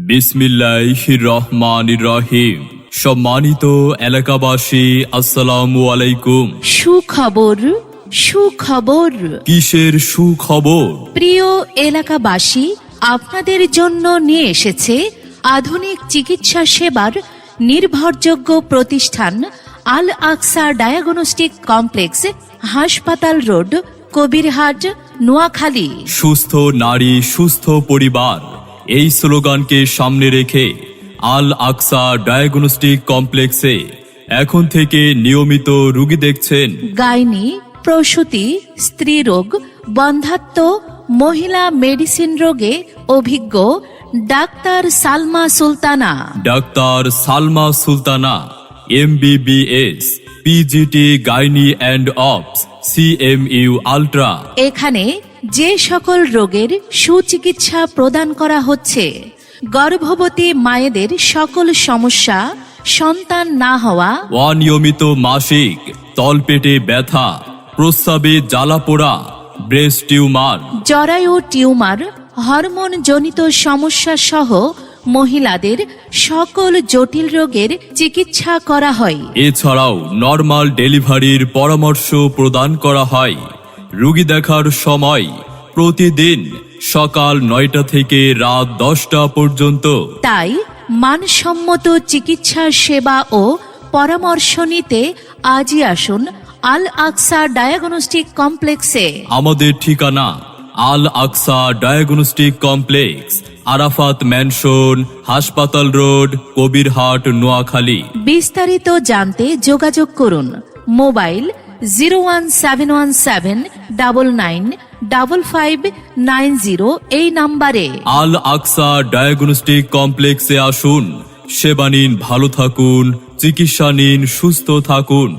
বিসমিল্লাহির রহমানির রহিম। সম্মানিত এলাকাবাসী, আসসালামু আলাইকুম। সুখবর সুখবর। কিসের সুখবর? প্রিয় এলাকাবাসী, আপনাদের জন্য নিয়ে এসেছে আধুনিক চিকিৎসা সেবার নির্ভরযোগ্য প্রতিষ্ঠান আল আকসা ডায়াগনস্টিক কমপ্লেক্স, হাসপাতাল রোড, কবিরহাট, নোয়াখালী। সুস্থ নারী, সুস্থ পরিবার, এই স্লোগানকে সামনে রেখে আল আকসা ডায়াগনস্টিক কমপ্লেক্সে এখন থেকে নিয়মিত রোগী দেখছেন গাইনি, প্রসূতি, স্ত্রীরোগ, বন্ধ্যাত্ব, মহিলা মেডিসিন রোগে অভিজ্ঞ doctor Salma Sultana. Doctor Salma Sultana, MBBS, PGT gynae and obs, CMU ultra. এখানে যে সকল রোগের সুচিকিৎসা প্রদান করা হচ্ছে, গর্ভবতী মায়েদের সকল সমস্যা, সন্তান না হওয়া, অনিয়মিত মাসিক, তলপেটে ব্যথা, প্রস্রাবে জ্বালাপোড়া, ব্রেস্ট টিউমার, জরায়ু টিউমার, হরমোন জনিত সমস্যা সহ মহিলাদের সকল জটিল রোগের চিকিৎসা করা হয়। এছাড়াও নরমাল ডেলিভারির পরামর্শ প্রদান করা হয়। রোগী দেখার সময় প্রতিদিন সকাল 9টা থেকে রাত 10টা পর্যন্ত। তাই মানসম্মত চিকিৎসা সেবা ও পরামর্শ নিতে আজই আসুন আল আকসা ডায়াগনস্টিক কমপ্লেক্সে। আমাদের ঠিকানা আল আকসা ডায়াগনস্টিক কমপ্লেক্স, আরাফাত ম্যানশন, হাসপাতাল রোড, কবিরহাট, নোয়াখালী। বিস্তারিত জানতে যোগাযোগ করুন মোবাইল 01717995590 এই নাম্বারে। আল আকসা ডায়াগনস্টিক কমপ্লেক্সে আসুন, সেবা নিন, ভালো থাকুন, চিকিৎসা নিন, সুস্থ থাকুন।